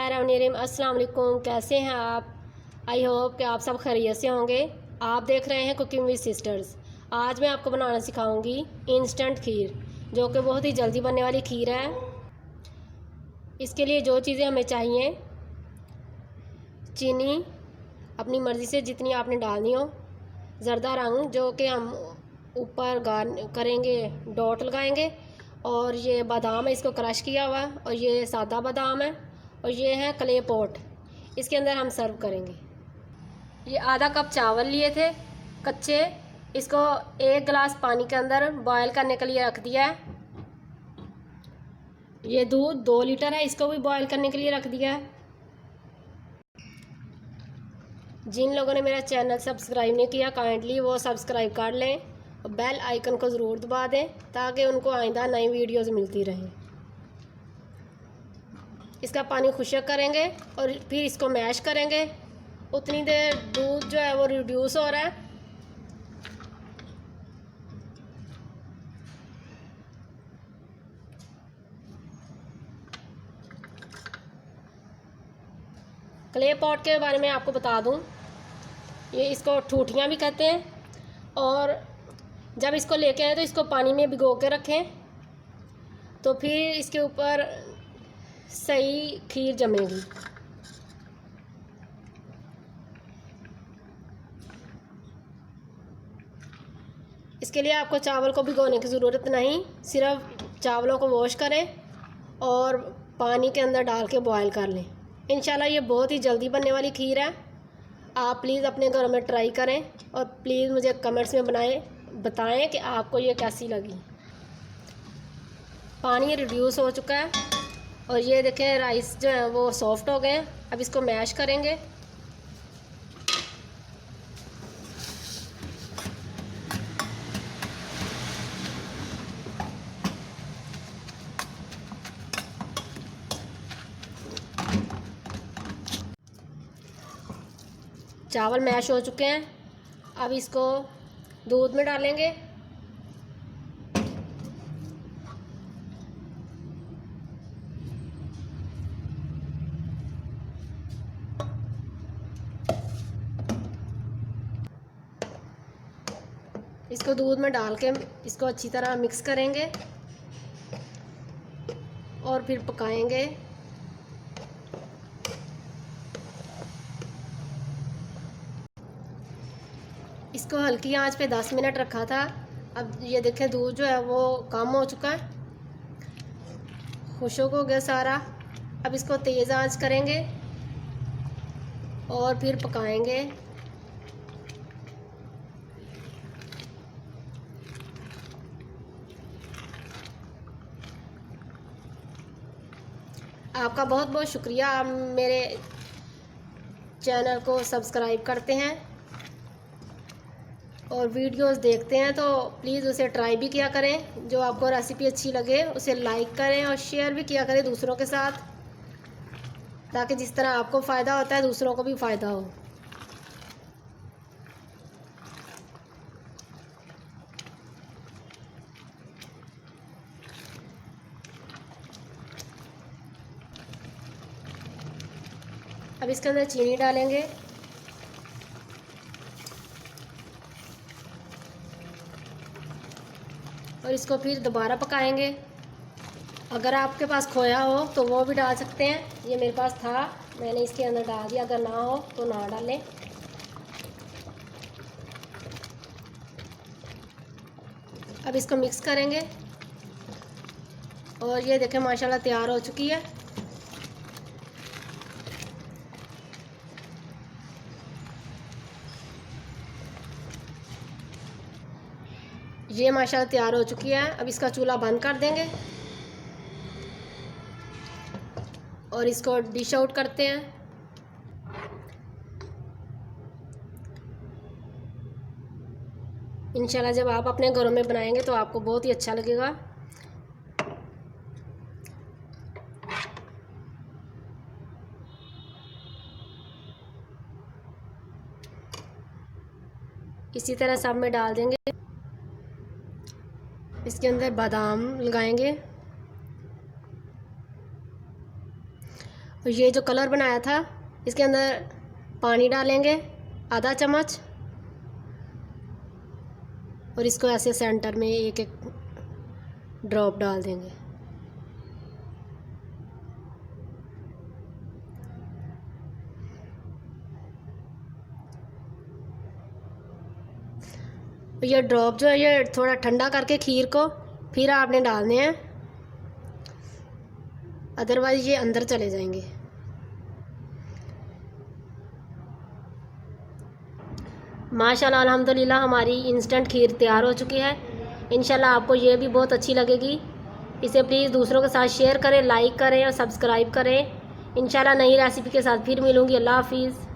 बिस्मिल्लाहिर्रहमानिर्रहीम। अस्सलाम वालेकुम। कैसे हैं आप? आई होप कि आप सब खैरियत से होंगे। आप देख रहे हैं कुकिंग विद सिस्टर्स। आज मैं आपको बनाना सिखाऊंगी इंस्टेंट खीर, जो कि बहुत ही जल्दी बनने वाली खीर है। इसके लिए जो चीज़ें हमें चाहिए, चीनी अपनी मर्ज़ी से जितनी आपने डालनी हो, ज़र्दा रंग जो कि हम ऊपर गार्न करेंगे, डॉट लगाएंगे, और ये बादाम है, इसको क्रश किया हुआ, और ये सादा बादाम है, और ये है क्ले पॉट, इसके अंदर हम सर्व करेंगे। ये आधा कप चावल लिए थे कच्चे, इसको 1 गिलास पानी के अंदर बॉयल करने के लिए रख दिया है। ये दूध 2 लीटर है, इसको भी बॉयल करने के लिए रख दिया है। जिन लोगों ने मेरा चैनल सब्सक्राइब नहीं किया, काइंडली वो सब्सक्राइब कर लें और बेल आइकन को ज़रूर दबा दें ताकि उनको आइंदा नई वीडियोस मिलती रहें। इसका पानी खुश्क करेंगे और फिर इसको मैश करेंगे। उतनी देर दूध जो है वो रिड्यूस हो रहा है। क्ले पॉट के बारे में आपको बता दूं, ये इसको ठूठियाँ भी कहते हैं, और जब इसको लेके आए तो इसको पानी में भिगो के रखें, तो फिर इसके ऊपर सही खीर जमेगी। इसके लिए आपको चावल को भिगोने की ज़रूरत नहीं, सिर्फ चावलों को वॉश करें और पानी के अंदर डाल के बॉयल कर लें। इंशाल्लाह ये बहुत ही जल्दी बनने वाली खीर है। आप प्लीज़ अपने घरों में ट्राई करें और प्लीज़ मुझे कमेंट्स में बताएं कि आपको ये कैसी लगी। पानी रिड्यूस हो चुका है और ये देखें राइस जो है वो सॉफ्ट हो गए हैं। अब इसको मैश करेंगे। चावल मैश हो चुके हैं, अब इसको दूध में डालेंगे। इसको दूध में डाल के इसको अच्छी तरह मिक्स करेंगे और फिर पकाएंगे। इसको हल्की आंच पे 10 मिनट रखा था। अब ये देखें दूध जो है वो कम हो चुका है, खुश्क हो गया सारा। अब इसको तेज़ आंच करेंगे और फिर पकाएंगे। आपका बहुत बहुत शुक्रिया, आप मेरे चैनल को सब्सक्राइब करते हैं और वीडियोस देखते हैं, तो प्लीज़ उसे ट्राई भी किया करें। जो आपको रेसिपी अच्छी लगे उसे लाइक करें और शेयर भी किया करें दूसरों के साथ, ताकि जिस तरह आपको फ़ायदा होता है दूसरों को भी फ़ायदा हो। अब इसके अंदर चीनी डालेंगे। और इसको फिर दोबारा पकाएंगे। अगर आपके पास खोया हो तो वो भी डाल सकते हैं, ये मेरे पास था, मैंने इसके अंदर डाल दिया। अगर ना हो तो ना डालें। अब इसको मिक्स करेंगे और ये देखें माशाल्लाह तैयार हो चुकी है। ये माशाल्लाह तैयार हो चुकी है। अब इसका चूल्हा बंद कर देंगे और इसको डिश आउट करते हैं। इंशाल्लाह जब आप अपने घरों में बनाएंगे तो आपको बहुत ही अच्छा लगेगा। इसी तरह सब में डाल देंगे। इसके अंदर बादाम लगाएंगे और ये जो कलर बनाया था इसके अंदर पानी डालेंगे आधा चम्मच, और इसको ऐसे सेंटर में एक एक ड्रॉप डाल देंगे। ये ड्रॉप जो है ये थोड़ा ठंडा करके खीर को फिर आपने डालने हैं, अदरवाइज़ ये अंदर चले जाएंगे। माशाल्लाह अल्हम्दुलिल्लाह हमारी इंस्टेंट खीर तैयार हो चुकी है। इंशाल्लाह आपको ये भी बहुत अच्छी लगेगी। इसे प्लीज़ दूसरों के साथ शेयर करें, लाइक करें और सब्सक्राइब करें। इंशाल्लाह नई रेसिपी के साथ फिर मिलूँगी। अल्लाह हाफिज़।